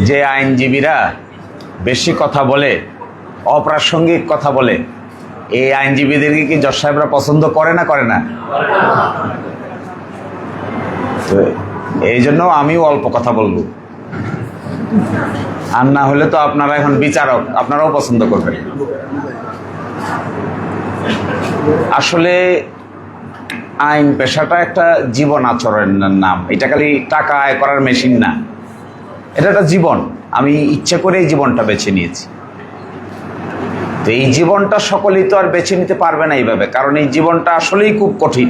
যে আইনজীবীরা বেশি কথা বলে, অপ্রাসঙ্গিক কথা বলে, এই আইনজীবীদেরকে কি জজ সাহেবরা পছন্দ করে না? তো এই জন্য আমিও অল্প কথা বলবো, আর না হলে তো আপনারা এখন বিচারক, আপনারাও পছন্দ করবেন। আসলে আইন পেশাটা একটা জীবন আচরণের নাম, এটা খালি টাকা আয় করার মেশিন না, এটা একটা জীবন। আমি ইচ্ছে করে এই জীবনটা বেছে নিয়েছি। তো এই জীবনটা সকলেই তো আর বেছে নিতে পারবে না এইভাবে, কারণ এই জীবনটা আসলেই খুব কঠিন।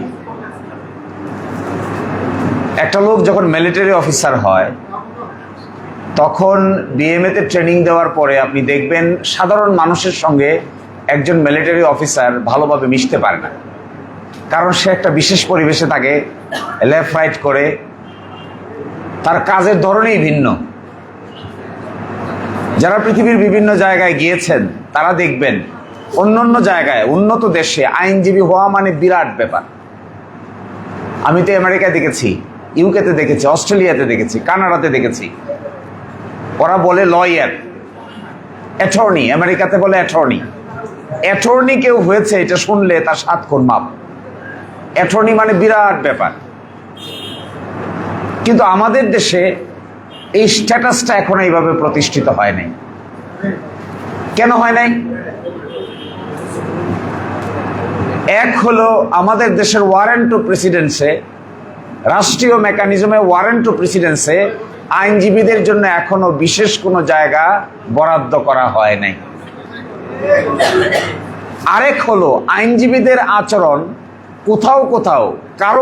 একটা লোক যখন মিলিটারি অফিসার হয়, তখন বিএমএ তে ট্রেনিং দেওয়ার পরে আপনি দেখবেন সাধারণ মানুষের সঙ্গে একজন মিলিটারি অফিসার ভালোভাবে মিশতে পারে না, কারণ সে একটা বিশেষ পরিবেশে থাকে, লেফট রাইট করে, তার কাজের ধরনেই ভিন্ন। যারা পৃথিবীর বিভিন্ন জায়গায় গিয়েছেন তারা দেখবেন অন্য জায়গায়, উন্নত দেশে আইনজীবী হওয়া মানে বিরাট ব্যাপার। আমি তো আমেরিকায় দেখেছি, ইউকেতে দেখেছি, অস্ট্রেলিয়াতে দেখেছি, কানাডাতে দেখেছি। ওরা বলে লয়ার, অ্যাটর্নি, আমেরিকাতে বলে অ্যাটর্নি। অ্যাটর্নি কেউ হয়েছে এটা শুনলে তার 7 খুন মাপ। অ্যাটর্নি মানে বিরাট ব্যাপার। কিন্তু আমাদের দেশে এই স্ট্যাটাসটা এখনো এইভাবে প্রতিষ্ঠিত হয় নাই। কেন হয় নাই? এক হলো আমাদের দেশের ওয়ারেন্ট টু প্রেসিডেন্সে, রাষ্ট্রীয় মেকানিজমে ওয়ারেন্ট টু প্রেসিডেন্সে আইনজীবীদের জন্য এখনো বিশেষ কোনো জায়গা বরাদ্দ করা হয় নাই। আরেক হলো আইনজীবীদের আচরণ কোথাও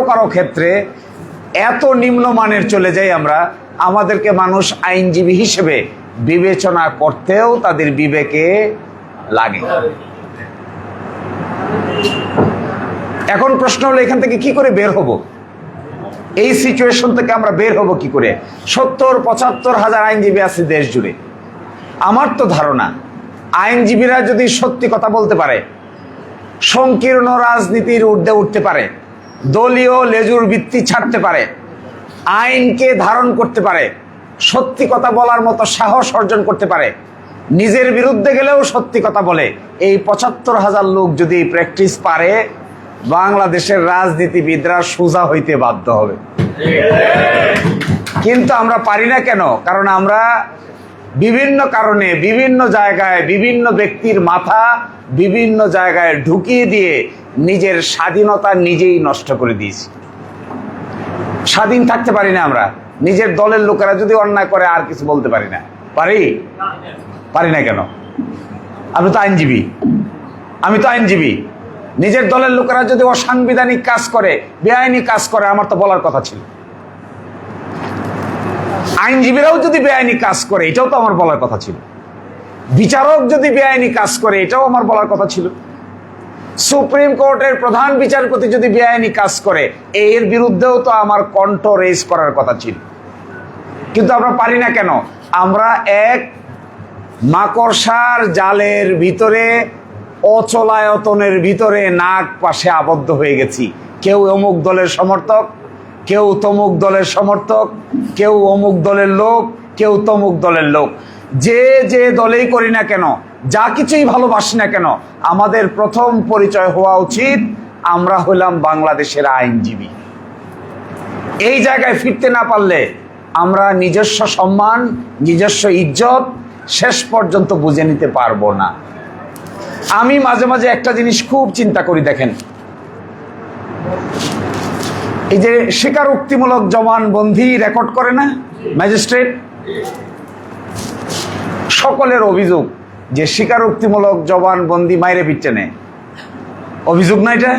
কারো ক্ষেত্রে এত নিম্নমানের চলে যায়, আমাদেরকে মানুষ আইনজীবী হিসেবে বিবেচনা করতেও তাদের বিবেকে লাগে। এখন প্রশ্ন হলো এখান থেকে কি করে বের হব? এই সিচুয়েশন থেকে আমরা বের হব কি করে? 70-75 হাজার আইনজীবী আছে দেশ জুড়ে। আমার তো ধারণা আইনজীবীরা যদি সত্যি কথা বলতে পারে, সংকীর্ণ রাজনীতির ঊর্ধ্বে উঠতে পারে, দলীয় লেজুর ভিত্তি ছাড়তে পারে, আইনকে ধারণ করতে পারে, সত্যি কথা বলার মতো সাহস অর্জন করতে পারে, নিজের বিরুদ্ধে গেলেও সত্যি কথা বলে, এই 75 হাজার লোক যদি প্র্যাকটিস পারে, বাংলাদেশের রাজনীতিবিদরা সোজা হইতে বাধ্য হবে। কিন্তু আমরা পারি না কেন? কারণ আমরা বিভিন্ন কারণে বিভিন্ন জায়গায় বিভিন্ন ব্যক্তির মাথা বিভিন্ন জায়গায় ঢুকিয়ে দিয়ে নিজের স্বাধীনতা নিজেই নষ্ট করে দিয়েছি। স্বাধীন থাকতে পারি না আমরা। নিজের দলের লোকেরা যদি অন্যায় করে আর কিছু বলতে পারি না। পারি না কেন? আমি তো আইনজীবী। নিজের দলের লোকেরা যদি অসাংবিধানিক কাজ করে, বেআইনি কাজ করে, আমার তো বলার কথা ছিল। আইনজীবীরাও যদি বেআইনি কাজ করে, এটাও তো আমার বলার কথা ছিল। বিচারক যদি বেআইনি কাজ করে, এটাও আমার বলার কথা ছিল। সুপ্রিম কোর্টের প্রধান বিচারপতি যদি বেআইনি কাজ করে, এর বিরুদ্ধেও তো আমার কণ্ঠ রেজ করার কথা ছিল। কিন্তু আমরা পারি না কেন? আমরা এক মাকড়সার জালের ভিতরে, অচলায়তনের ভিতরে নাক পাশে আবদ্ধ হয়ে গেছি। কেউ অমুক দলের সমর্থক, কেউ তমুক দলের সমর্থক, কেউ অমুক দলের লোক, কেউ তমুক দলের লোক। যে দলেই করি না কেন, যা কিছুই ভালোবাসি না কেন, আমাদের প্রথম পরিচয় হওয়া উচিত আমরা হইলাম বাংলাদেশের আইনজীবী। এই জায়গায় ফিরতে না পারলে আমরা নিজস্ব সম্মান, নিজস্ব ইজ্জত শেষ পর্যন্ত বুঝে নিতে পারবো না। আমি মাঝে মাঝে একটা জিনিস খুব চিন্তা করি। দেখেন, এই যে স্বীকারোক্তিমূলক জবানবন্দি রেকর্ড করে না ম্যাজিস্ট্রেট, সকলের অভিযোগ যে স্বীকারোক্তিমূলক জবানবন্দি মাইরে পিটে নেয়। অভিযোগ না এটা?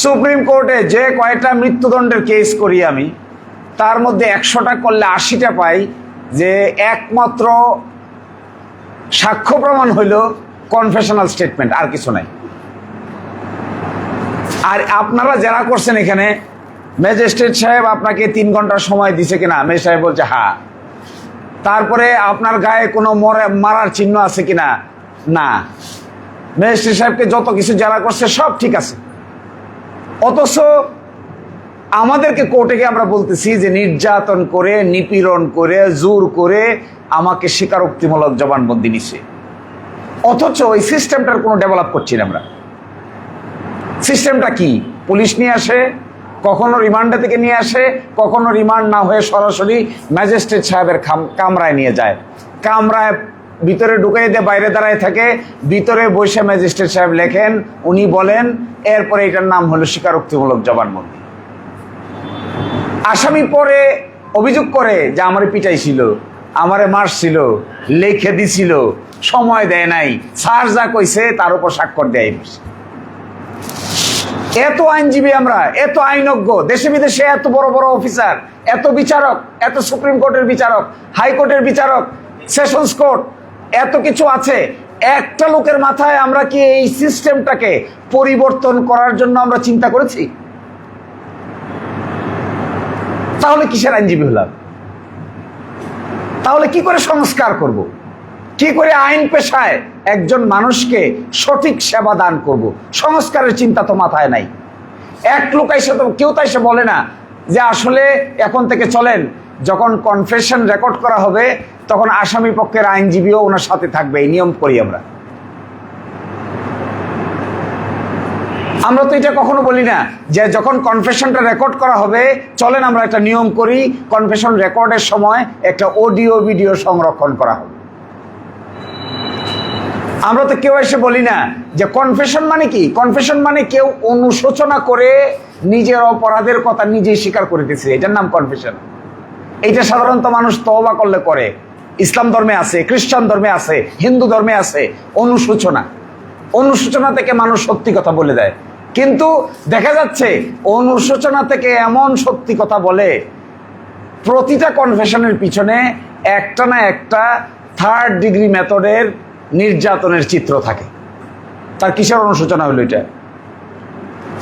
সুপ্রিম কোর্টে যে কয়েকটা মৃত্যুদণ্ডের কেস করি আমি, তার মধ্যে 100টা করলে 80টা পাই যে একমাত্র সাক্ষ্য প্রমাণ হইল কনফেশনাল স্টেটমেন্ট, আর কিছু নাই। আর আপনারা যারা করছেন এখানে, ম্যাজিস্ট্রেট সাহেব আপনাকে 3 ঘন্টা সময় দিছে কিনা? ম্যাজিস্ট্রেট সাহেব বলছে হ্যাঁ। তারপরে আপনার গায়ে কোনো মারার চিহ্ন আছে কিনা? না। ম্যাজিস্ট্রেট সাহেবকে যত কিছু যারা করছে সব ঠিক আছে। অথচ আমাদেরকে কোর্টে গিয়ে আমরা বলতেছি যে নির্যাতন করে, নিপীড়ন করে, জোর করে আমাকে স্বীকারোক্তিমূলক জবানবন্দি নিছে, অথচ ওই সিস্টেমটার কোনো ডেভেলপ করছি না আমরা। সিস্টেমটা কি? পুলিশ নিয়ে আসে, কখনো রিমান্ডে থেকে নিয়ে আসে, কখনো রিমান্ড না হয়ে সরাসরি ম্যাজিস্ট্রেট সাহেবের কামরায় নিয়ে যায়, কামরায় ভিতরে ঢুকিয়ে দিয়ে বাইরে দাঁড়ায় থাকে, ভিতরে বসে ম্যাজিস্ট্রেট সাহেব লেখেন, উনি বলেন, এরপরে এটার নাম হলো স্বীকারোক্তিমূলক জবানবন্দি। আসামি পরে অভিযোগ করে যে আমারে পিটাইছিল, আমারে মারছিল, লেখে দিছিল, সময় দেয় নাই, স্যার যা কইছে তার উপর স্বাক্ষর দেয়। এত আইনজীবী আমরা, এত আইনজ্ঞ, দেশে বিদেশে এত বড় বড় অফিসার, এত বিচারক, এত সুপ্রিম কোর্টের বিচারক, হাইকোর্টের বিচারক, সেশনস কোর্ট, এত কিছু আছে। একটা লোকের মাথায় আমরা কি এই সিস্টেমটাকে পরিবর্তন করার জন্য আমরা চিন্তা করেছি? তাহলে কিসের আইনজীবী হলাম? তাহলে কি করে সংস্কার করব? কি করে আইন পেশায় একজন মানুষকে সঠিক সেবা দান করব? সংস্কারের চিন্তা তো মাথায় নাই। এক লোক এসে তো কেউ তো এসে বলে না যে আসলে এখন থেকে চলেন, যখন কনফেশন রেকর্ড করা হবে তখন আসামি পক্ষের আইনজীবীও ওনার সাথে থাকবে, এই নিয়ম করি আমরা। আমরা তো এটা কখনো বলি না যে যখন কনফেশনটা রেকর্ড করা হবে চলেন আমরা একটা নিয়ম করি, কনফেশন রেকর্ডের সময় একটা অডিও ভিডিও সংরক্ষণ করা হবে। আমরা তো কেউ এসে বলি না যে কনফেশন মানে কি। কনফেশন মানে কেউ অনুশোচনা করে নিজের অপরাধের কথা নিজেই স্বীকার করে দিচ্ছে, এটার নাম কনফেশন। এইটা সাধারণত মানুষ তওবা করলে করে। ইসলাম ধর্মে আছে, খ্রিস্টান ধর্মে আছে, হিন্দু ধর্মে আছে অনুশোচনা। অনুশোচনা থেকে মানুষ সত্যি কথা বলে দেয়, কিন্তু দেখা যাচ্ছে অনুশোচনা থেকে এমন সত্যি কথা বলে, প্রতিটা কনফেশনের পিছনে একটা না একটা থার্ড ডিগ্রি মেথডের নির্যাতনের চিত্র থাকে। তার কিসের অনুশোচনা হইল? এটা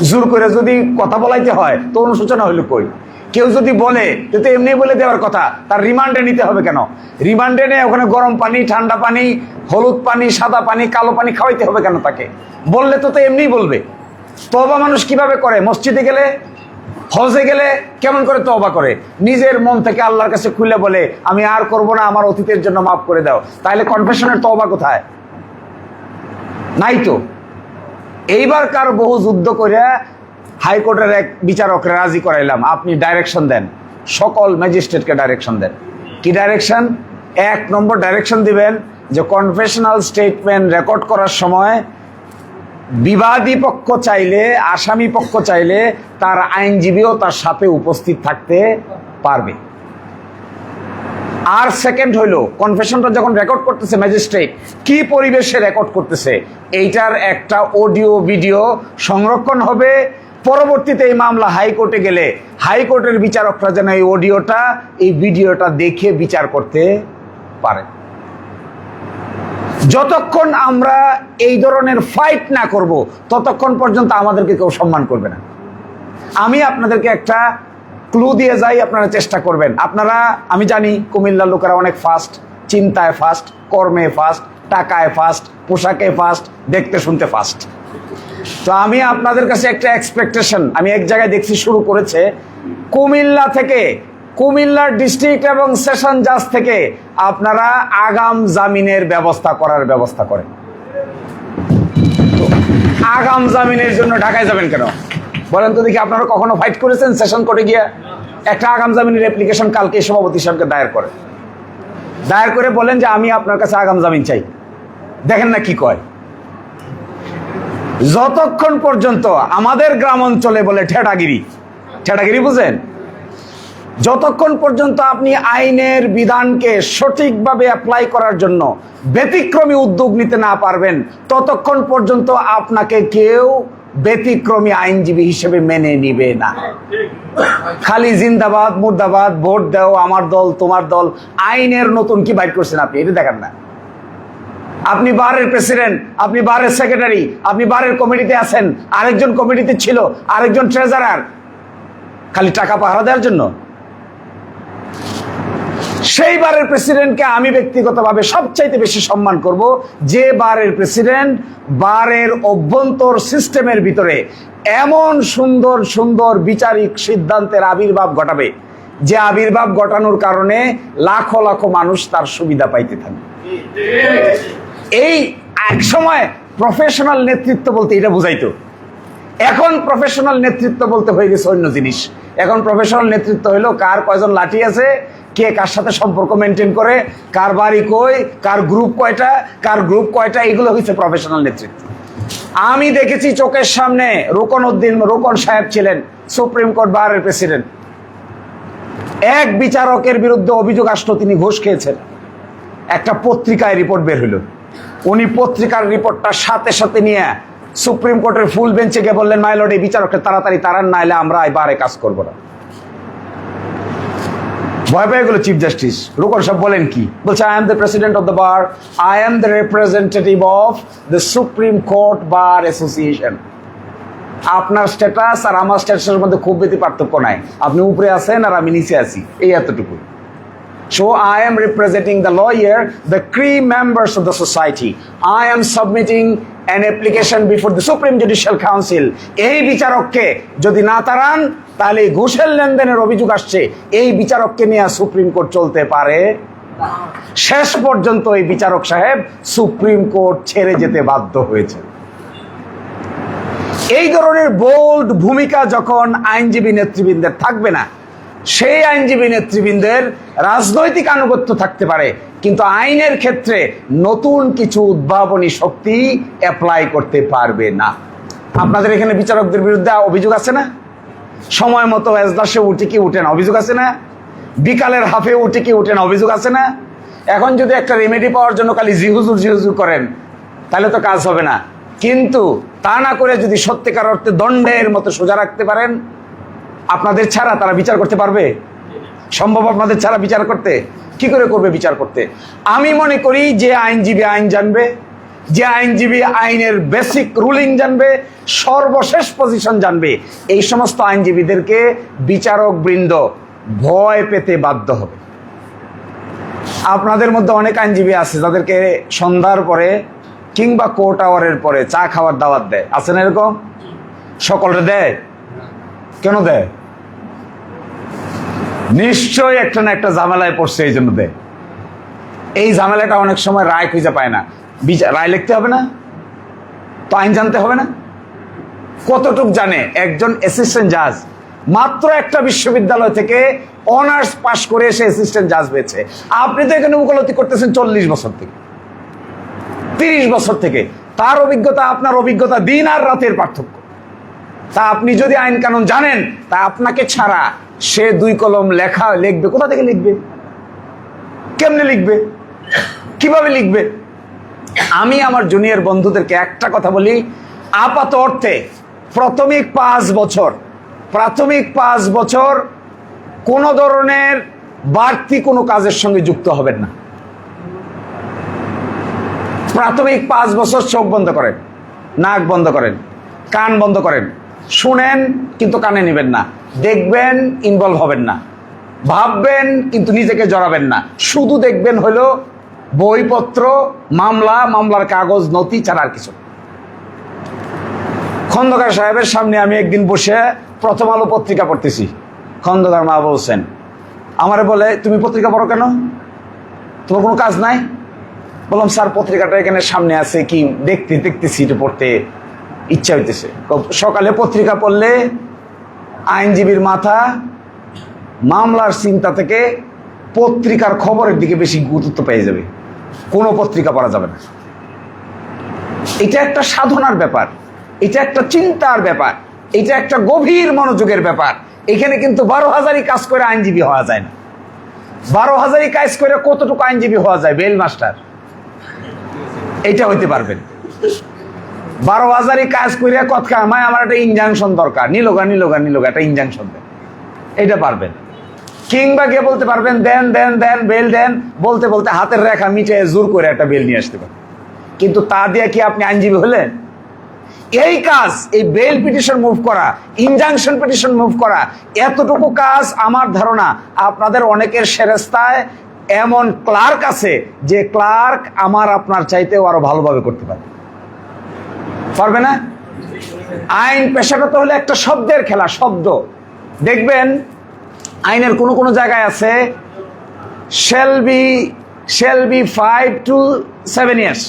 জোর করে যদি কথা বলাইতে হয় তো অনুশোচনা হইল কই? কেউ যদি বলে তো এমনি বলে দেওয়ার কথা, তার রিমান্ডে নিতে হবে কেন? রিমান্ডে নিয়ে ওখানে গরম পানি, ঠান্ডা পানি, হলুদ পানি, সাদা পানি, কালো পানি খাওয়াইতে হবে কেন তাকে? বললে তো এমনি বলবে। তওবা মানুষ কিভাবে করে? মসজিদে গেলে, হজে গেলে কেমন করে তওবা করে? নিজের মন থেকে আল্লাহর কাছে খুলে বলে আমি আর করব না, আমার অতীতের জন্য মাফ করে দাও। তাহলে কনফেশনের তওবা কোথায়? নাই তো। এইবারকার বহু যুদ্ধ করে হাইকোর্টের এক বিচারককে রাজি করাইলাম, আপনি ডাইরেকশন দেন, সকল ম্যাজিস্ট্রেটকে ডাইরেকশন দেন। কি ডাইরেকশন? 1 নম্বর ডাইরেকশন দিবেন যে কনফেশনাল স্টেটমেন্ট রেকর্ড করার সময় বিবাদী পক্ষ চাইলে, আসামি পক্ষ চাইলে তার আইনজীবীও তার সাথে উপস্থিত থাকতে পারবে। আর সেকেন্ড হইল, কনফেশনটা যখন রেকর্ড করতেছে ম্যাজিস্ট্রেট, কি পরিবেশে রেকর্ড করতেছে এইটার একটা অডিও ভিডিও সংরক্ষণ হবে। পরবর্তীতে এই মামলা হাইকোর্টে গেলে হাইকোর্টের বিচারকরা যেন এই অডিওটা, এই ভিডিওটা দেখে বিচার করতে পারে। যতক্ষণ আমরা এই ধরনের ফাইট না করব ততক্ষণ পর্যন্ত আমাদেরকে কেউ সম্মান করবে না। আমি আপনাদেরকে একটা ক্লু দিয়ে যাই, আপনারা চেষ্টা করবেন। আপনারা, আমি জানি কুমিল্লার লোকেরা অনেক ফাস্ট, চিন্তায় ফাস্ট, কর্মে ফাস্ট, টাকায় ফাস্ট, পোশাকে ফাস্ট, দেখতে শুনতে ফাস্ট। তো আমি আপনাদের কাছে একটা এক্সপেকটেশন, আমি এক জায়গায় দেখছি শুরু করেছে কুমিল্লা থেকে, কুমিল্লার ডিস্ট্রিক্ট এবং সেশন জাজ থেকে আপনারা আগাম জামিনের ব্যবস্থা করেন। আগাম জামিনের জন্য ঢাকায় যাবেন কেন বলেন তো দেখি? আপনারা কখনো ফাইট করেছেন সেশন কোর্টে গিয়ে? একটা আগাম জামিনের অ্যাপ্লিকেশন কালকে সভাপতি সাহেবকে দায়ের করে বলেন যে আমি আপনার কাছে আগাম জামিন চাই। দেখেন না কি কয়। যতক্ষণ পর্যন্ত আমাদের গ্রাম অঞ্চলে বলে ঠেটাগিরি বুঝেন, যতক্ষণ পর্যন্ত আপনি আইনের বিধানকে সঠিকভাবে অ্যাপ্লাই করার জন্য ব্যতিক্রমী উদ্যোগ নিতে না পারবেন ততক্ষণ পর্যন্ত আপনাকে কেউ ব্যতিক্রমী আইনজীবী হিসেবে মেনে নিবে না। খালি জিন্দাবাদ মুর্দাবাদ, ভোট দাও, আমার দল তোমার দল, আইনের নতুন কি বাইর করছেন আপনি? এটা দেখেন না। আপনি বারের প্রেসিডেন্ট, আপনি বারের সেক্রেটারি, আপনি বারের কমিটিতে আছেন, আরেকজন কমিটিতে ছিল, আরেকজন ট্রেজারার, খালি টাকা পাহারা দেওয়ার জন্য। সেই বারের প্রেসিডেন্টকে আমি ব্যক্তিগতভাবে সবচাইতে বেশি সম্মান করব যে বারের প্রেসিডেন্ট বারের অভ্যন্তর সিস্টেমের ভিতরে এমন সুন্দর সুন্দর বিচারিক সিদ্ধান্তের আবির্ভাব ঘটাবে, যে আবির্ভাব ঘটানোর কারণে লাখো লাখো মানুষ তার সুবিধা পাইতে থাকবে। এই এক সময় প্রফেশনাল নেতৃত্ব বলতে এটা বুঝাইতো, এখন প্রফেশনাল নেতৃত্ব বলতে হয়ে গেছে অন্য জিনিস। এখন প্রফেশনাল নেতৃত্ব হলো কার কয়জন লাঠি আছে, কে কার সাথে সম্পর্ক মেনটেন করে, কার বাড়ি কই, কার গ্রুপ কয়টা, এগুলো হচ্ছে প্রফেশনাল নেতৃত্ব। আমি দেখেছি চোখের সামনে, রোকন সাহেব ছিলেন সুপ্রিম কোর্ট বারের প্রেসিডেন্ট। এক বিচারকের বিরুদ্ধে অভিযোগ আসলো তিনি ঘুষ খেয়েছেন। একটা পত্রিকায় রিপোর্ট বের হলো, উনি পত্রিকার রিপোর্টটা সাথে সাথে নিয়ে সুপ্রিম কোর্টের ফুল বেঞ্চে গিয়ে বললেন, মাই লর্ড, এই বিচারককে তাড়াতাড়ি তাড়ান, না হলে আমরা বারে কাজ করবো না। ভয় পেয়ে গেল চিফ জাস্টিস। রুকন সাহেব বলেন কি? বলছে, I am the president of the bar, I am the representative of the supreme court bar association. আপনার স্ট্যাটাস আর আমার স্ট্যাটাসের মধ্যে খুব বেশি পার্থক্য নাই, আপনি উপরে আছেন আর আমি নিচে আছি, এই এতটুকু। So I am representing the lawyer, the key members of the society. I am submitting an application before the Supreme Judicial Council. এই বিচারককে যদি না তাড়ান তাহলে ঘুষের লেনদেনের অভিযোগ আসছে, এই বিচারককে নিয়ে সুপ্রিম কোর্ট চলতে পারে। শেষ পর্যন্ত এই বিচারক সাহেব সুপ্রিম কোর্ট ছেড়ে যেতে বাধ্য হয়েছে। এই ধরনের বোল্ড ভূমিকা যখন আইনজীবী নেতৃবৃন্দের থাকবে না, সেই আইনজীবী নেতৃবৃন্দের রাজনৈতিক আনুগত্য থাকতে পারে, কিন্তু আইনের ক্ষেত্রে নতুন কিছু উদ্ভাবনী শক্তি অ্যাপ্লাই করতে পারবে না। আপনাদের এখানে বিচারকদের বিরুদ্ধে অভিযোগ আছে না? সময় মতো এজলাসে উঠে কি উঠে না, অভিযোগ আছে না? বিকালের হাফে উঠে কি উঠে না, অভিযোগ আছে না? এখন যদি একটা রেমেডি পাওয়ার জন্য খালি জিহুজুর করেন তাহলে তো কাজ হবে না, কিন্তু তা না করে যদি সত্যিকার অর্থে দণ্ডের মতো সোজা রাখতে পারেন, আপনাদের ছাড়া তারা বিচার করতে পারবে? সম্ভব আপনাদের ছাড়া বিচার করতে? কি করে করবে বিচার করতে? আমি মনে করি যে আইনজীবী আইন জানবে, যে আইনজীবী আইনের বেসিক রুলিং জানবে, সর্বশেষ পজিশন জানবে, এই সমস্ত আইনজীবীদেরকে বিচারক বৃন্দ ভয় পেতে বাধ্য হবে। আপনাদের মধ্যে অনেক আইনজীবী আছে যাদেরকে সন্ধ্যার পরে কিংবা কোর্ট আওয়ারের পরে চা খাওয়ার দাওয়াত দেয়, আছে না এরকম? সকলরে দেয়? কেন দেয়? নিশ্চয়ই একটা না একটা ঝামেলায় পড়ছে, এই জন্য দেয়। এই ঝামেলাটা অনেক সময় রায় খুঁজে পায় না, রায় লিখতে হবে না তো আইন জানতে হবে না? কতটুক জানে একজন অ্যাসিস্ট্যান্ট জাজ মাত্র একটা বিশ্ববিদ্যালয় থেকে অনার্স পাশ করে এসে অ্যাসিস্ট্যান্ট জাজ হয়েছে। আপনি তো এখানে উকালতি করতেছেন 40 বছর থেকে, 30 বছর থেকে। তার অভিজ্ঞতা আপনার অভিজ্ঞতা দিন আর রাতের পার্থক্য। তা আপনি যদি আইন কানুন জানেন, তা আপনাকে ছাড়া সে 2 কলম লিখবে, কোথা থেকে লিখবে? কেমনে লিখবে? কিভাবে লিখবে? আমি আমার জুনিয়র বন্ধুদেরকে একটা কথা বলি, আপাত অর্থে প্রাথমিক 5 বছর কোনো ধরনের বাড়তি কোনো কাজের সঙ্গে যুক্ত হবেন না। প্রাথমিক 5 বছর চোখ বন্ধ করেন, নাক বন্ধ করেন, কান বন্ধ করেন, শুনেন কিন্তু কানে নেবেন না, দেখবেন ইনভলভ হবেন না, ভাববেন কিন্তু নিজেকে জড়াবেন না, শুধু দেখবেন হলো বইপত্র, মামলার কাগজ, নথি ছাড়া আর কিছু। খন্দকার সাহেবের সামনে আমি একদিন বসে প্রথম আলো পত্রিকা পড়তেছি। খন্দকার মা বলছেন, আমারে বলে, তুমি পত্রিকা পড়ো কেন? তোমার কোনো কাজ নাই? বললাম, স্যার পত্রিকাটা এখানে সামনে আছে, কি দেখতেছি, এটা পড়তে ইচ্ছা হইতেছে। সকালে পত্রিকা পড়লে আইনজীবীর মাথা মামলার চিন্তা থেকে পত্রিকার খবরের দিকে বেশি গুরুত্ব পেয়ে যাবে, কোনো পত্রিকা পড়া যাবে না। এটা একটা সাধনার ব্যাপার, এটা একটা চিন্তার ব্যাপার, এটা একটা গভীর মনোযোগের ব্যাপার। এখানে কিন্তু 12,000 কাজ করে আইনজীবী হওয়া যায় না। 12,000 কাজ করে কতটুকু আইনজীবী হওয়া যায়? বেল মাস্টার এটা হইতে পারবেন। 12,000 কাজ করে কথা আমায়, আমার একটা ইনজাংশন দরকার, নিলোগা একটা ইনজাংশন দেন, এটা পারবেন। কিংবা গিয়ে বলতে পারবেন দেন বেল দেন, বলতে বলতে হাতের রেখা মিটে জোর করে একটা বেল নিয়ে আসতে পারেন। কিন্তু তা দিয়ে কি আপনি আইনজীবী হলেন? এই কাজ, এই বেল পিটিশন মুভ করা, ইনজাংশন পিটিশন মুভ করা, এতটুকু কাজ আমার ধারণা আপনাদের অনেকের সেরেস্তায় এমন ক্লার্ক আছে যে ক্লার্ক আমার আপনার চাইতেও আরো ভালোভাবে করতে পারে। পারবে না? আইন পেশাগত হলে একটা শব্দের খেলা, শব্দ। দেখবেন আইনের কোনো কোনো জায়গায় আছে shall be 5 to 7 years,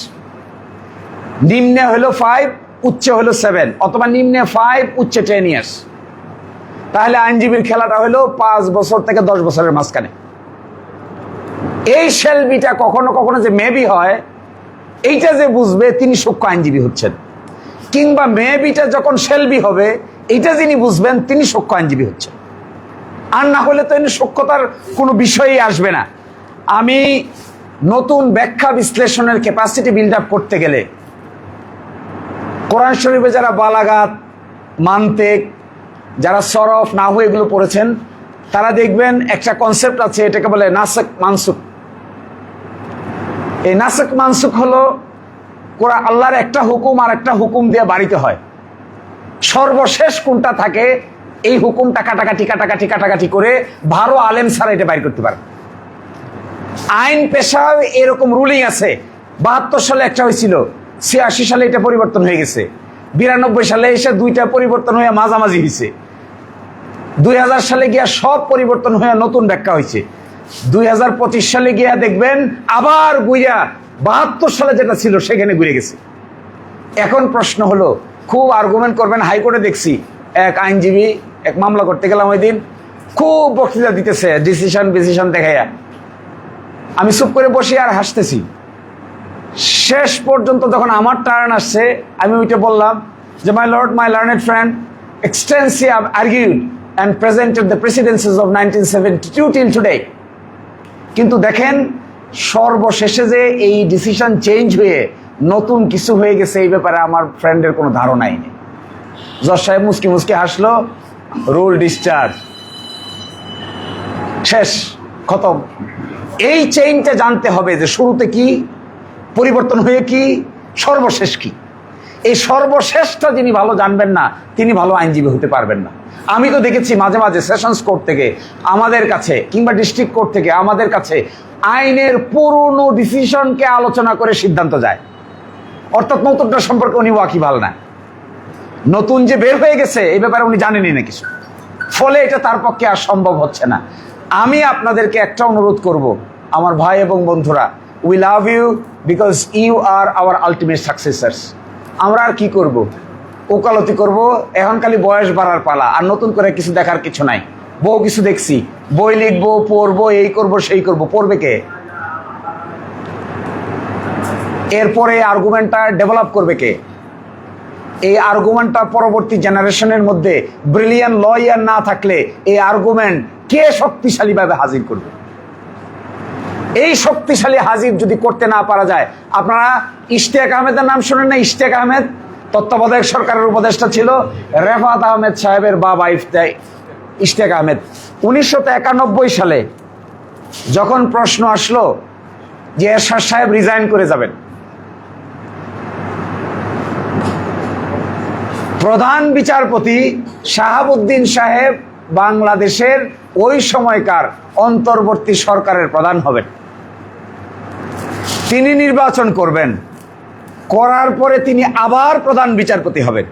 নিম্নে হলো 5, উচ্চে হলো 7, অথবা নিম্নে 5, উচ্চে 10 years। তাহলে আইনজীবীর খেলাটা হলো 5 বছর থেকে 10 বছরের মাঝখানে। এই shall be-টা কখনো কখনো যে মেবি হয়, এইটা যে বুঝবে তিনি সূক্ষ্ম আইনজীবী হচ্ছেন, কিংবা মেবিটা যখন shall be হবে এইটা যিনি বুঝবেন তিনি সূক্ষ্ম আইনজীবী হচ্ছেন। আর না হলে তো এনে সূক্ষ্মতার কোনো বিষয়ই আসবে না। আমি নতুন ব্যাখ্যা বিশ্লেষণের ক্যাপাসিটি বিল্ড আপ করতে গেলে কোরআন শরীফে যারা বালাগাত, মান্তেক, যারা সরফ, নাহু এগুলো পড়েছেন তারা দেখবেন একটা কনসেপ্ট আছে, এটাকে বলে নাসক মানসুক। এই নাসক মানসুক হলো কোরআন আল্লাহর একটা হুকুম আর একটা হুকুম দিয়ে বাড়িতে হয়, সর্বশেষ কোনটা থাকে এই হুকুমটা কাটাকাটি করে ভালো আলেম ছাড়া এটা বাইর করতে পারে। আইন পেশায় এরকম রুলিং আছে। 72 সালে একটা হয়েছিল, 86 সালে এটা পরিবর্তন হয়ে গেছে, 92 সালে এসে 2টা পরিবর্তন হয়ে মাঝামাঝি হয়েছে, 2000 সালে গিয়া সব পরিবর্তন হয়ে নতুন ব্যাখ্যা হয়েছে, 2025 সালে গিয়া দেখবেন আবার গুইয়া 72 সালে যেটা ছিল সেখানে ঘুরে গেছে। এখন প্রশ্ন হলো, খুব আর্গুমেন্ট করবেন, হাইকোর্টে দেখছি এক আইনজীবী, এক মামলা করতে গেলাম ওই দিন, খুব বক্তৃতা দিতেছে ডিসিশন দেখাইয়া। আমি চুপ করে বসে আর হাসতেছি। শেষ পর্যন্ত যখন আমার টার্ন আসছে আমি ওইটা বললাম যে my lord, my learned friend, extensive argued and presented the presidencies of 1972 till today. কিন্তু দেখেন সর্বশেষে যে এই ডিসিশন চেঞ্জ হয়ে নতুন কিছু হয়ে গেছে এই ব্যাপারে আমার ফ্রেন্ডের কোনো ধারণাই নেই। জজ সাহেব মুসকি হাসলো, রুল ডিসচার্জ, শেষ, খতম। এই চেইনটা জানতে হবে যে শুরুতে কি, পরিবর্তন হয়ে কি, সর্বশেষ কি। এই সর্বশেষটা যিনি ভালো জানবেন না তিনি ভালো আইনজীবী হতে পারবেন না। আমি তো দেখেছি মাঝে মাঝে সেশনস কোর্ট থেকে আমাদের কাছে কিংবা ডিস্ট্রিক্ট কোর্ট থেকে আমাদের কাছে আইনের পুরনো ডিসিশনকে আলোচনা করে সিদ্ধান্ত যায়, অর্থাৎ নতুনটা সম্পর্কে উনি ওয়াকিবহাল না, নতুন যে বের হয়ে গেছে এই ব্যাপারে উনি জানেনই না কিছু, ফলে এটা তার পক্ষে আর সম্ভব হচ্ছে না। আমি আপনাদেরকে একটা অনুরোধ করব, আমার ভাই এবং বন্ধুরা, we love you because you are our ultimate successors. আমরা আর কি করব, ওকালতি করব, এখন খালি বয়স বাড়ার পালা, আর নতুন করে কিছু দেখার কিছু নাই। বহু কিছু দেখছি, বই লিখবো, পড়বো, এই করব সেই করব, পড়বে কে? এরপরে আর্গুমেন্টটা ডেভেলপ করবে কে? এই আর্গুমেন্টটা পরবর্তী জেনারেশনের মধ্যে ব্রিলিয়ান্ট লয়ার না থাকলে এই আর্গুমেন্ট কে শক্তিশালীভাবে হাজির করবে? এই শক্তিশালী হাজির যদি করতে না পারা যায়, আপনারা ইশতিয়াক আহমেদের নাম শোনেন না? ইশতিয়াক আহমেদ তত্ত্বাবধায়ক সরকারের উপদেষ্টা ছিল, রেফাত আহমেদ সাহেবের বাবা ইশতিয়াক আহমেদ। 1991 সালে যখন প্রশ্ন আসলো যে এরশাদ সাহেব রিজাইন করে যাবেন, প্রধান বিচারপতি শাহাবুদ্দিন সাহেব বাংলাদেশের ওই সময়কার অন্তর্বর্তী সরকারের প্রধান হবেন। তিনি নির্বাচন করবেন, করার পরে তিনি আবার প্রধান বিচারপতি হবেন,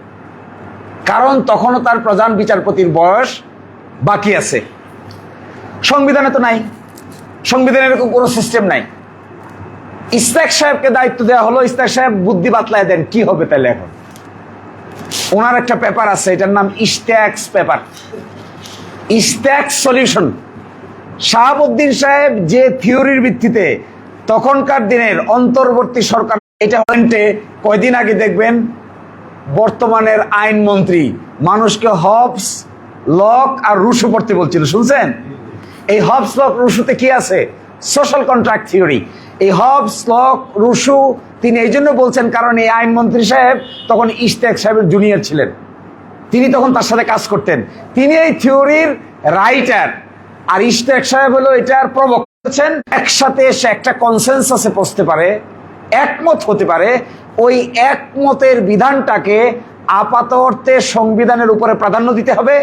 কারণ তখনও তার প্রধান বিচারপতির বয়স বাকি আছে। সংবিধানে তো নাই, সংবিধানে এরকম কোনো সিস্টেম নাই। ইশতিয়াক সাহেবকে দায়িত্ব দেওয়া হলো, ইশতিয়াক সাহেব বুদ্ধি বাতলায় দেন কি হবে তাহলে। এখন ওনার একটা পেপার আছে, এটার নাম ইশতিয়াকস পেপার, ইশতিয়াক সলিউশন। শাহাবুদ্দিন সাহেব যে থিওরির ভিত্তিতে তখনকার দিনের অন্তর্বর্তী সরকার, এটা হয়েছে কয়দিন আগে দেখবেন বর্তমানের আইনমন্ত্রী মানুষকে হবস, লক আর রুশো পড়তে বলছিল, শুনছেন? এই হবস, লক, রুশোতে কি আছে? Social contract theory. এই হবস, লক, রুশো তিনি এই জন্য বলছেন কারণ এই আইনমন্ত্রী সাহেব তখন ইশতিয়াক সাহেবের জুনিয়র ছিলেন, তিনি তখন তার সাথে কাজ করতেন, তিনি এই থিওরির রাইটার, আর ইশতিয়াক সাহেব হলো এটার প্রবক্তা। একসাথে এসে একটা কনসেনসাসে পৌঁছতে পারে, একমত হতে পারে, ওই একমতের বিধানটাকে আপাত অর্থে সংবিধানের উপরে প্রাধান্য দিতে হবে,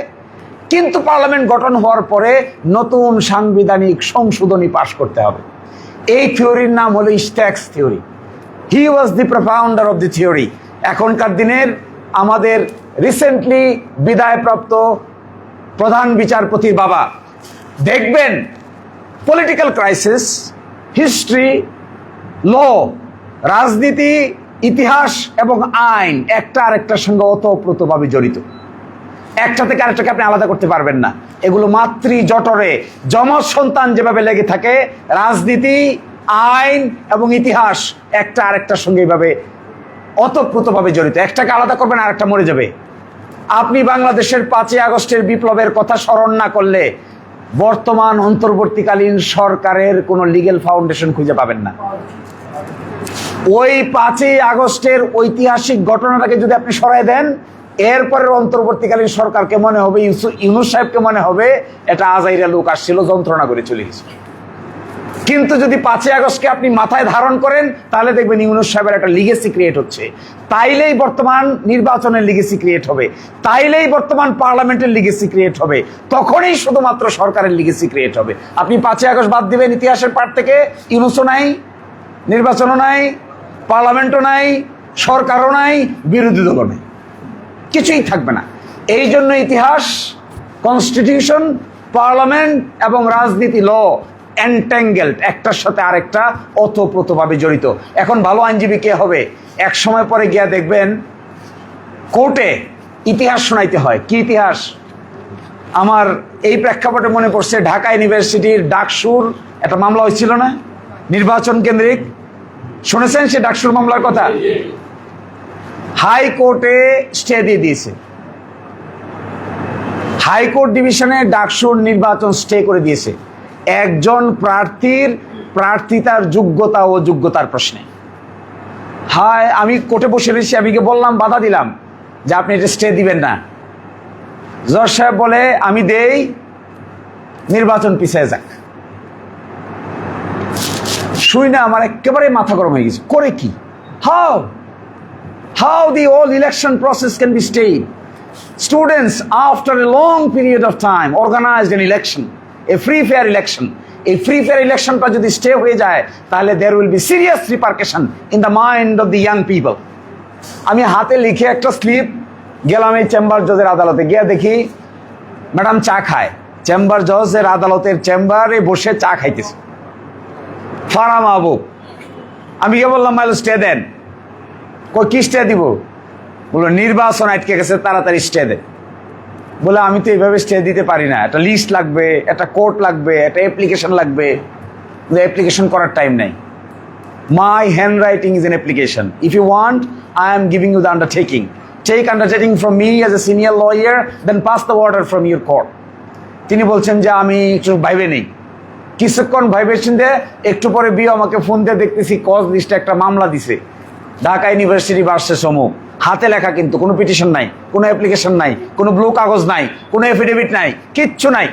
কিন্তু পার্লামেন্ট গঠন হওয়ার পরে নতুন সাংবিধানিক সংশোধনী পাশ করতে হবে। এই থিওরির নাম হলো Ishtiaq's theory. He was the propounder of the theory. এখনকার দিনের আমাদের রিসেন্টলি বিদায়প্রাপ্ত প্রধান বিচারপতির বাবা। দেখবেন পলিটিক্যাল ক্রাইসিস, হিস্ট্রি, ল, রাজনীতি, ইতিহাস এবং আইন একটা আরেকটার সঙ্গে ওতপ্রোতভাবে জড়িত। একটা থেকে আরেকটাকে আপনি আলাদা করতে পারবেন না। এগুলো মাতৃ জঠরে যমজ সন্তান যেভাবে লেগে থাকে, রাজনীতি, আইন এবং ইতিহাস একটা আরেকটার সঙ্গে এইভাবে ওতপ্রোতভাবে জড়িত। একটাকে আলাদা করবেন, আরেকটা মরে যাবে। আপনি বাংলাদেশের 5ই আগস্টের বিপ্লবের কথা স্মরণ না করলে বর্তমান অন্তর্বর্তীকালীন সরকারের কোনো লিগ্যাল ফাউন্ডেশন খুঁজে পাবেন না। ওই 5ই আগস্টের ঐতিহাসিক ঘটনাটাকে যদি আপনি সরাই দেন, এরপরের অন্তর্বর্তীকালীন সরকারকে মনে হবে, ইউনূস সাহেবকে মনে হবে এটা আজাইরা লোক আসছিল, যন্ত্রণা করে চলে গেছে। কিন্তু যদি 5ই আগস্টকে আপনি মাথায় ধারণ করেন, তাহলে দেখবেন ইউনূস সাহেবের একটা লিগেসি ক্রিয়েট হচ্ছে। তাইলেই বর্তমান নির্বাচনের লিগেসি ক্রিয়েট হবে, তাইলেই বর্তমান পার্লামেন্টের লিগেসি ক্রিয়েট হবে, তখনই শুধুমাত্র সরকারের লিগেসি ক্রিয়েট হবে। আপনি 5ই আগস্ট বাদ দিবেন ইতিহাসের পাঠ থেকে, ইউনূসও নাই, নির্বাচনও নাই, পার্লামেন্টও নাই, সরকারও নাই, বিরোধী দলও নেই, কিছুই থাকবে না। এই জন্য ইতিহাস, কনস্টিটিউশন, পার্লামেন্ট এবং রাজনীতি, ল এন্ট্যাঙ্গেলড, একটার সাথে আরেকটা ওতপ্রোতভাবে জড়িত। এখন ভালো আইনজীবী কে হবে? এক সময় পরে গিয়া দেখবেন কোর্টে ইতিহাস শোনাইতে হয়। কি ইতিহাস? আমার এই প্রেক্ষাপটে মনে পড়ছে, ঢাকা ইউনিভার্সিটির ডাকসুর একটা মামলা হয়েছিল না, নির্বাচন কেন্দ্রিক? শুনেছেন সে ডাকসুর মামলার কথা? হাইকোর্টে স্টে দিয়ে দিয়েছে। হাইকোর্ট ডিভিশনে ডাকসুর নির্বাচন স্টে করে দিয়েছে একজন প্রার্থীর প্রার্থিতার যোগ্যতা ও যোগ্যতার প্রশ্নে। হায়, আমি কোর্টে বসে রয়েছি, আমি বললাম, বাধা দিলাম যে আপনি এটা স্টে দিবেন না। জজ সাহেব বলে আমি দেই, নির্বাচন পিছিয়ে যাক। শুই না আমার একেবারে মাথা গরম হয়ে গেছে। করে কি? How the whole election process can be stayed? Students, after a long period of time, organized an election, a free fair election. A free fair election টা যদি stay হয়ে যায়, তাহলে there will be serious repercussion in the mind of the young people. আমি হাতে লিখে একটা slip গেলাম এই চেম্বার জজের আদালতে, গিয়ে দেখি ম্যাডাম চা খায়। চেম্বার জজের আদালতের চেম্বারে বসে চা খাইতেছে, ফারা মাহবুব। আমি গিয়ে বললাম, মাইল স্টে দেন। কি স্টে দিব? বললো নির্বাচন আটকে গেছে, তাড়াতাড়ি স্টে দেন। বলে আমি তো এইভাবে স্টে দিতে পারি না, একটা লিস্ট লাগবে, একটা কোর্ট লাগবে, একটা অ্যাপ্লিকেশন লাগবে। অ্যাপ্লিকেশন করার টাইম নাই। My handwriting is an application. If you want, I am giving you the undertaking. Take undertaking from me as a senior lawyer, then pass the order from your court. তিনি বলছেন যে আমি একটু ভাইবে নেই। কিছুক্ষণ vibration দিয়ে একটু পরে বিও আমাকে ফোন দিয়ে দেখতেছি কজ লিস্টে একটা মামলা দিছে, ঢাকা ইউনিভার্সিটি ভার্সেস অমুক। হাতে লেখা, কিন্তু কোনো পিটিশন নাই, কোনো অ্যাপ্লিকেশন নাই, কোনো ব্লু কাগজ নাই, কোনো এফিডেভিট নাই, কিচ্ছু নাই।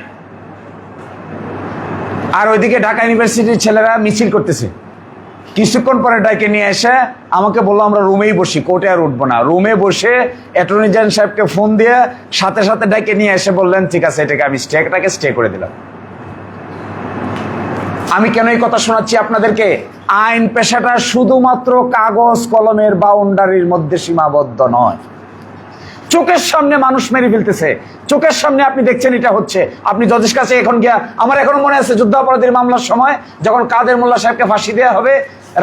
আর ওইদিকে ঢাকা ইউনিভার্সিটির ছেলেরা মিছিল করতেছে। কিছুক্ষণ পরে ডাইকে নিয়ে এসে আমাকে বললো আমরা রুমেই বসি, কোর্টে আর উঠবো না। রুমে বসে অ্যাটর্নি জেনারেল সাহেবকে ফোন দিয়ে সাথে সাথে ডাইকে নিয়ে এসে বললেন ঠিক আছে, এটাকে আমি স্টে করে দিলাম। আমি কেন এই কথা শোনাচ্ছি আপনাদেরকে? আইন পেশাটা শুধুমাত্র কাগজ কলমের বাউন্ডারির মধ্যে সীমাবদ্ধ নয়। চোখের সামনে মানুষ মেরে ফেলতেছে, চোখের সামনে আপনি দেখছেন এটা হচ্ছে। আপনি জজের কাছে এখন গিয়া, আমার এখনো মনে আছে যুদ্ধাপরাধীর মামলার সময় যখন কাদের মোল্লা সাহেবকে ফাঁসি দেওয়া হবে,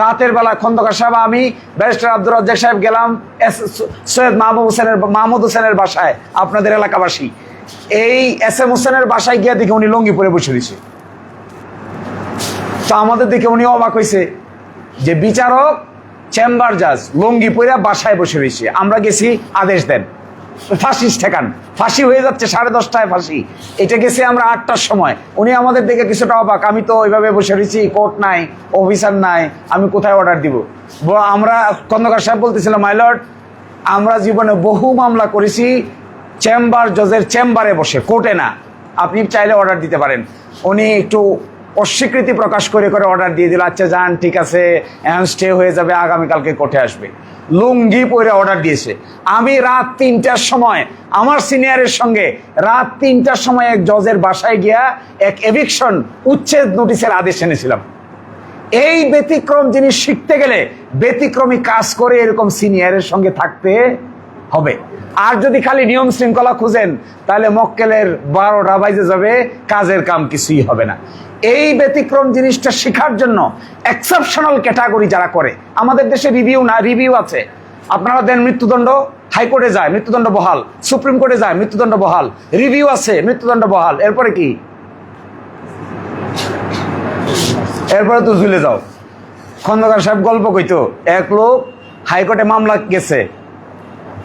রাতের বেলা খন্দকার সাহেব, আমি, ব্যারিস্টার আব্দুর রাজ্জাক সাহেব গেলাম সৈয়দ মাহমুদ হোসেনের বাসায়, আপনাদের এলাকাবাসী। এই এস এম হোসেনের বাসায় গিয়া দেখে উনি লঙ্গি পরে বসে দিয়েছে। তো আমাদের দেখে উনি অবাক হয়েছে যে বিচারক, চেম্বার জাজ লঙ্গি পরে বাসায় বসে রয়েছে। আমরা গেছি, আদেশ দেন ফাঁসি ঠেকান। ফাঁসি হয়ে যাচ্ছে 10:30টায় ফাঁসি। এটা গেছে আমরা 8টার সময়। উনি আমাদের দেখে কিছুটা অবাক, আমি তো ওইভাবে বসে রয়েছি, কোর্ট নাই, অফিসার নাই, আমি কোথায় অর্ডার দিব? আমরা খন্দকার সাহেব বলতেছিলাম, মাই লর্ড, আমরা জীবনে বহু মামলা করেছি চেম্বার জজের চেম্বারে বসে, কোর্টে না। আপনি চাইলে অর্ডার দিতে পারেন। উনি একটু অস্বীকৃতি প্রকাশ করে অর্ডার দিয়ে দিল, আচ্ছা যান, ঠিক আছে, এখন স্টে হয়ে যাবে, আগামীকালকে কোর্টে আসবে। লুঙ্গি পরে অর্ডার দিয়েছে। আমি রাত 3টার সময় আমার সিনিয়রের সঙ্গে রাত 3টার সময় এক জজের বাসায় গিয়া এক এভিকশন উচ্ছেদ নোটিশের আদেশ এনেছিলাম। এই ব্যতিক্রম জিনিস শিখতে গেলে ব্যতিক্রমী কাজ করে এরকম সিনিয়রের সঙ্গে থাকতে হবে। আর যদি খালি নিয়ম শৃঙ্খলা খুঁজেন তাহলে মক্কেলের 12টা বাজে যাবে, কাজের কাম কিছুই হবে না। এই ব্যতিক্রম জিনিসটা শেখার জন্য এক্সেপশনাল ক্যাটাগরি যারা করে, আমাদের দেশে রিভিউ আছে। আপনারা দেন মৃত্যুদণ্ড, হাইকোর্টে যায় মৃত্যুদণ্ড বহাল, সুপ্রিম কোর্টে যায় মৃত্যুদণ্ড বহাল, রিভিউ আছে মৃত্যুদণ্ড বহাল, এরপরে কি? এরপরে তো ঝুলে যাও। খন্দকার সাহেব গল্প কইতো, এক লোক হাইকোর্টে মামলা গেছে,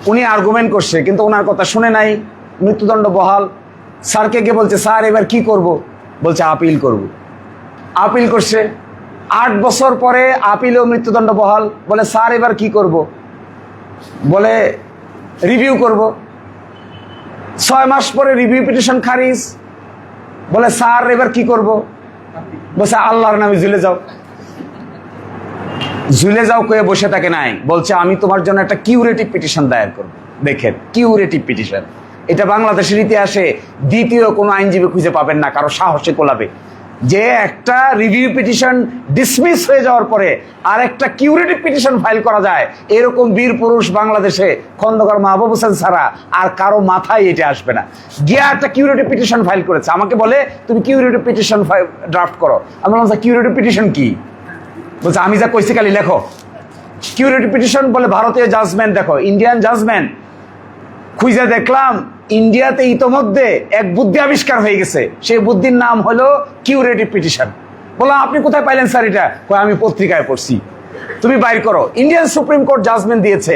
উনি আর্গুমেন্ট করছে কিন্তু ওনার কথা শুনে নাই, মৃত্যুদণ্ড বহাল। স্যারকে গিয়ে বলছে, স্যার এবার কি করব? বলছে আপিল করব। আপিল করছে, 8 বছর পরে আপিলেও মৃত্যুদণ্ড বহাল। বলে স্যার এবার কি করব? বলে রিভিউ করব। 6 মাস পরে রিভিউ পিটিশন খারিজ। বলে স্যার এবার কি করব? বলছে আল্লাহর নামে ঝুলে যাও। ঝুলে যাও কয়ে বসে থাকে নাই, বলছে আমি তোমার জন্য একটা কিউরেটিভ পিটিশন দায়ের করব। দেখেন, কিউরেটিভ পিটিশন, এটা বাংলাদেশের ইতিহাসে দ্বিতীয় কোনো আইনজীবী খুঁজে পাবেন না কারো সাহসে কোলাবে, যে একটা রিভিউ পিটিশন ডিসমিস হয়ে যাওয়ার পরে আর একটা কিউরেটিভ পিটিশন ফাইল করা যায়। এরকম বীর পুরুষ বাংলাদেশে খন্দকার মাহবুব হোসেন ছাড়া আর কারো মাথায় এটা আসবে না। গিয়া একটা কিউরেটিভ পিটিশন ফাইল করেছে, আমাকে বলে তুমি কিউরেটিভ পিটিশন ড্রাফট করো। আমি বললাম কিউরেটিভ পিটিশন কি? বলছে আমি যা কইছি খালি লেখো। কিউরেটিভ পিটিশন বলে ভারতীয় জাজমেন্ট দেখো, ইন্ডিয়ান জাজমেন্ট। খুঁজে দেখলাম ইন্ডিয়াতে ইতোমধ্যে এক বুদ্ধি আবিষ্কার হয়ে গেছে, সেই বুদ্ধির নাম হলো কিউরেটিভ পিটিশন। বললাম আপনি কোথায় পাইলেন স্যার এটা? আমি পত্রিকায় পড়ছি। তুমি বাইর করো। ইন্ডিয়ান সুপ্রিম কোর্ট জাজমেন্ট দিয়েছে,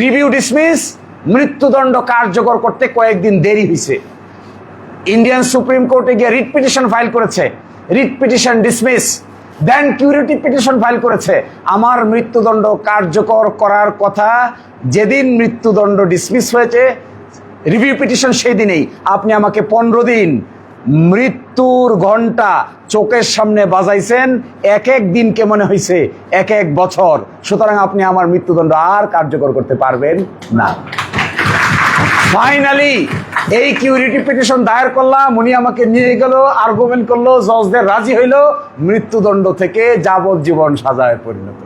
রিভিউ ডিসমিস, মৃত্যুদণ্ড কার্যকর করতে কয়েকদিন দেরি হয়েছে। ইন্ডিয়ান সুপ্রিম কোর্টে গিয়ে রিট পিটিশন ফাইল করেছে, রিট পিটিশন ডিসমিস, দেন কিউরেটিভ পিটিশন ফাইল করেছে। আমার মৃত্যুদণ্ড কার্যকর করার কথা যেদিন মৃত্যুদণ্ড ডিসমিস হয়েছে, রিভিউ পিটিশন সেই দিনেই। আপনি আমাকে 15 দিন মৃত্যুর ঘন্টা চোখের সামনে বাজাইছেন, এক এক দিনকে মনে হয়েছে এক এক বছর। সুতরাং আপনি আমার মৃত্যুদণ্ড আর কার্যকর করতে পারবেন না। ফাইনালি এই কিউরেটিভ পিটিশন দায়ের করলাম, উনি আমাকে নিয়ে গেল, আর্গুমেন্ট করলো, জজদের রাজি হইল, মৃত্যুদণ্ড থেকে যাবজ্জীবন সাজায় পরিণত।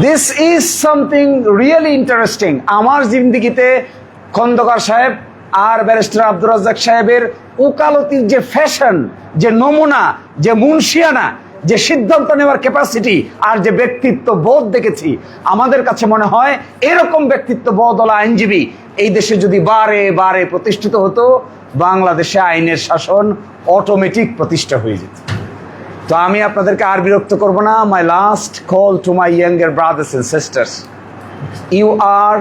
This is something really interesting. আমার জিন্দিগিতে খন্দকার সাহেব আর ব্যারিস্টার আব্দুর রাজ্জাক সাহেবের উকালতির যে ফ্যাশন, যে নমুনা, যে মুন্সিয়ানা, যে সিদ্ধান্ত নেওয়ার ক্যাপাসিটি আর যে ব্যক্তিত্ব বোধ দেখেছি, আমাদের কাছে মনে হয় এরকম ব্যক্তিত্ব বোধওয়ালা আইনজীবী এই দেশে যদি বারে বারে প্রতিষ্ঠিত হতো, বাংলাদেশে আইনের শাসন অটোমেটিক প্রতিষ্ঠা হয়ে যেত। তো আমি আপনাদেরকে আর বিরক্ত করব না। My last call to my younger brothers and sisters, you are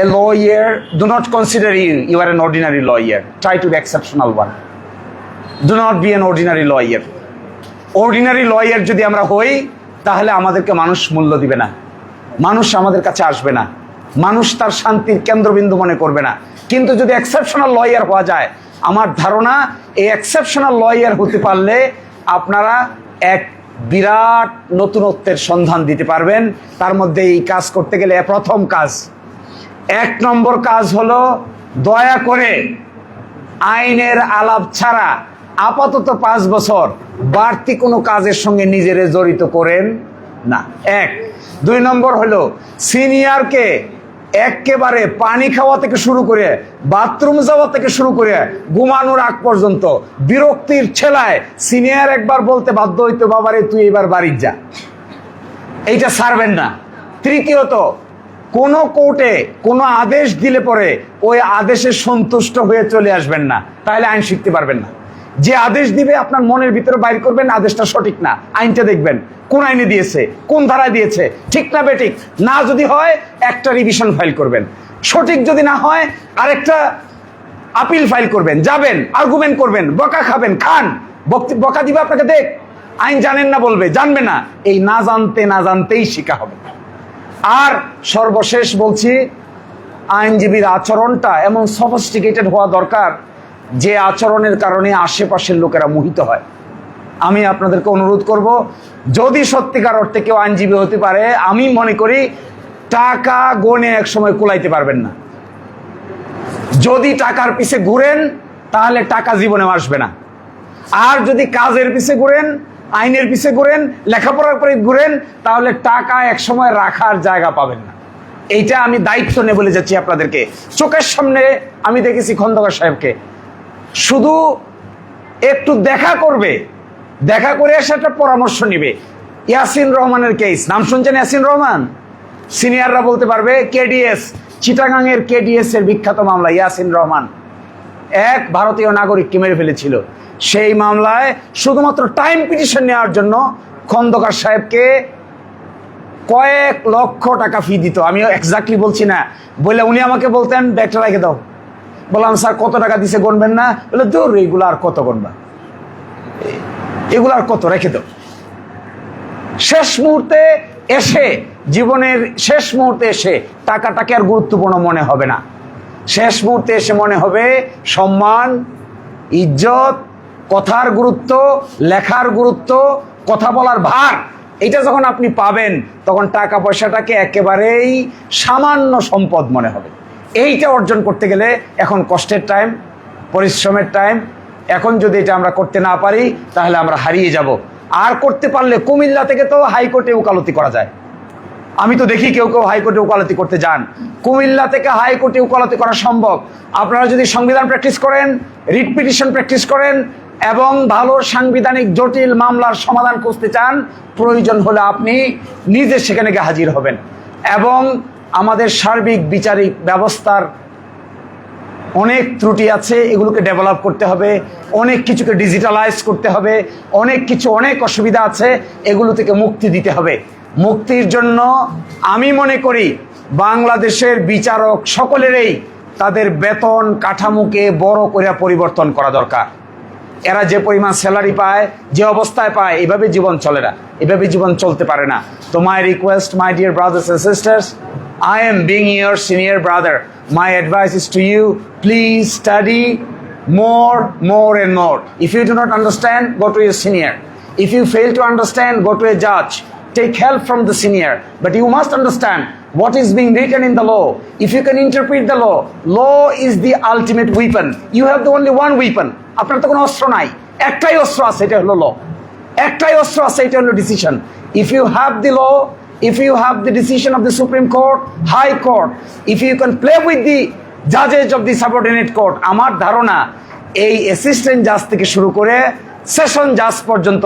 a lawyer. Do not consider you are an ordinary lawyer. Try to be exceptional one. Do not be an ordinary lawyer. Ordinary lawyer যদি আমরা হই তাহলে আমাদেরকে মানুষ মূল্য দিবে না, মানুষ আমাদের কাছে আসবে না, মানুষ তার শান্তির কেন্দ্রবিন্দু মনে করবে না। কিন্তু যদি এক্সেপশনাল লয়ার হওয়া যায়, আমার ধারণা এই এক্সেপশনাল লয়ার হতে পারলে আপনারা এক বিরাট নতুনত্বের সন্ধান দিতে পারবেন। তার মধ্যে এই কাজ করতে গেলে প্রথম কাজ, 1 নম্বর কাজ হলো দয়া করে আইনের আলাপ ছাড়া আপাতত 5 বছর বাড়তি কোনো কাজের সঙ্গে নিজেরে জড়িত করেন না। 1। 2 নম্বর হলো সিনিয়রকে একেবারে পানি খাওয়া থেকে শুরু করে, বাথরুম যাওয়া থেকে শুরু করে, ঘুমানোর আগ পর্যন্ত বিরক্তির ছেলায় সিনিয়র একবার বলতে বাধ্য হইতো, বাবারে তুই এবার বাড়ি যা, এইটা ছাড়বেন না। তৃতীয়ত, কোনো কোর্টে কোনো আদেশ দিলে পরে ওই আদেশে সন্তুষ্ট হয়ে চলে আসবেন না, তাহলে আইন শিখতে পারবেন না। যে আদেশ দিবে আপনার মনের ভিতরে বাইর করবেন আদেশটা সঠিক না, আইনটা দেখবেন কোন আইনে দিয়েছে, কোন ধারায় দিয়েছে, ঠিক না বেঠিক। না যদি হয় একটা রিভিশন ফাইল করবেন, সঠিক যদি না হয় আরেকটা আপিল ফাইল করবেন, যাবেন আর্গুমেন্ট করবেন, বকা খাবেন, খান, বকা দিবে আপনাকে, দেখ আইন জানেন না বলবে, জানবে না। এই না জানতে না জানতেই শিখা হবে। আর সর্বশেষ বলছি, আইনজীবীর আচরণটা এমন সফিস্টিকেটেড হওয়া দরকার যে আচরণের কারণে আশেপাশের লোকেরা মোহিত হয়। আমি আপনাদেরকে অনুরোধ করব, যদি সত্যিকার অর্থে কেউ আইনজীবী হতে পারে, আমি মনে করি টাকা গনে এক সময় কুলাইতে পারবেন না। যদি টাকার পিছে ঘুরেন তাহলে টাকা জীবনে আসবে না। আর যদি কাজের পিছে ঘুরেন, আইনের পিছে ঘুরেন, লেখাপড়ার পরে ঘুরেন, তাহলে টাকা এক সময় রাখার জায়গা পাবেন না। এইটা আমি দায়িত্ব নিয়ে বলে যাচ্ছি আপনাদেরকে। চোখের সামনে আমি দেখেছি খন্দকার সাহেবকে শুধু একটু দেখা করবে, দেখা করে এসে একটা পরামর্শ নিবে। ইয়াসিন রহমানের কেস নাম শুনছেন? ইয়াসিন রহমান, সিনিয়ররা বলতে পারবে। কেডিএস, চিটাগাং এর কেডিএস এর বিখ্যাত মামলা, ইয়াসিন রহমান এক ভারতীয় নাগরিককে মেরে ফেলেছিল। সেই মামলায় শুধুমাত্র টাইম পিটিশন নেওয়ার জন্য খন্দকার সাহেবকে কয়েক লক্ষ টাকা ফি দিত। আমি এক্স্যাক্টলি বলছি না, বলে উনি আমাকে বলতেন ব্যাগটা রেখে দাও। বললাম স্যার কত টাকা দিছে গণবেন না? বলে দূর, এগুলো আর কত গণবা, এগুলো আর কত, রেখে দাও। শেষ মুহূর্তে এসে, জীবনের শেষ মুহূর্তে এসে টাকাটাকে আর গুরুত্বপূর্ণ মনে হবে না। শেষ মুহূর্তে এসে মনে হবে সম্মান, ইজ্জত, কথার গুরুত্ব, লেখার গুরুত্ব, কথা বলার ভার, এটা যখন আপনি পাবেন তখন টাকা পয়সাটাকে একেবারেই সামান্য সম্পদ মনে হবে। এইটা অর্জন করতে গেলে এখন কষ্টের টাইম, পরিশ্রমের টাইম। এখন যদি এটা আমরা করতে না পারি তাহলে আমরা হারিয়ে যাব। আর করতে পারলে কুমিল্লা থেকে তো হাইকোর্টে ওকালতি করা যায়। আমি তো দেখি কেউ কেউ হাইকোর্টে ওকালতি করতে যান। কুমিল্লা থেকে হাইকোর্টে ওকালতি করা সম্ভব। আপনারা যদি সংবিধান প্র্যাকটিস করেন, রিট পিটিশন প্র্যাকটিস করেন এবং ভালো সাংবিধানিক জটিল মামলার সমাধান খুঁজতে চান, প্রয়োজন হলে আপনি নিজে সেখানে গিয়ে হাজির হবেন। এবং আমাদের সার্বিক বিচারিক ব্যবস্থার অনেক ত্রুটি আছে, এগুলোকে ডেভেলপ করতে হবে, অনেক কিছুকে ডিজিটালাইজ করতে হবে, অনেক অসুবিধা আছে, এগুলো থেকে মুক্তি দিতে হবে। মুক্তির জন্য আমি মনে করি বাংলাদেশের বিচারক সকলেরই তাদের বেতন কাঠামোকে বড় করে পরিবর্তন করা দরকার। এরা যে পরিমাণ স্যালারি পায়, যে অবস্থায় পায়, এভাবে জীবন চলে না, এভাবে জীবন চলতে পারে না। তো my request, my dear brothers and sisters, I am being your senior brother. My advice is to you, please study more and more. If you do not understand, go to your senior. If you fail to understand, go to a judge. Take help from the senior. But you must understand what is being written in the law. If you can interpret the law, law is the ultimate weapon. You have the only one weapon. আপনার তো কোনো অস্ত্র নাই, একটাই অস্ত্র আছে, এটা হলো ল। একটাই অস্ত্র আছে, এটা হলো decision. If you have the law, if you have the decision of the Supreme Court, High Court, if you can play with the judges of the subordinate court, আমার ধারণা এই অ্যাসিস্ট্যান্ট জাজ থেকে শুরু করে সেশন জাজ পর্যন্ত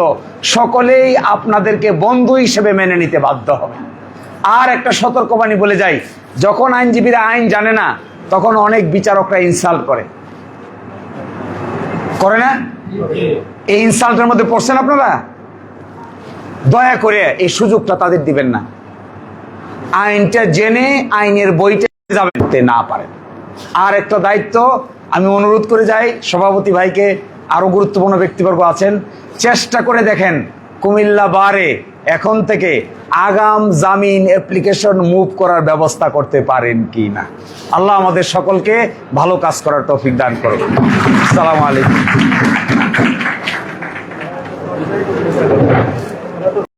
সকলেই আপনাদেরকে বন্ধু হিসেবে মেনে নিতে বাধ্য হবে। আর একটা সতর্কবাণী বলে যাই, যখন আইনজীবীরা আইন জানে না তখন অনেক বিচারকরা ইনসাল্ট করে না? এই ইনসাল্টের মধ্যে পড়ছেন আপনারা? দয়া করে এই সুযোগটা তাদের দিবেন না। আইনটা জেনে আইনের বইটা যাবে না পারেন। আর একটা দায়িত্ব আমি অনুরোধ করে যাই সভাপতি ভাইকে, আরো গুরুত্বপূর্ণ ব্যক্তিবর্গ আছেন, চেষ্টা করে দেখেন কুমিল্লা বারে এখন থেকে আগাম জামিন অ্যাপ্লিকেশন মুভ করার ব্যবস্থা করতে পারেন কি না। আল্লাহ আমাদের সকলকে ভালো কাজ করার তৌফিক দান করুন। আসসালামু আলাইকুম।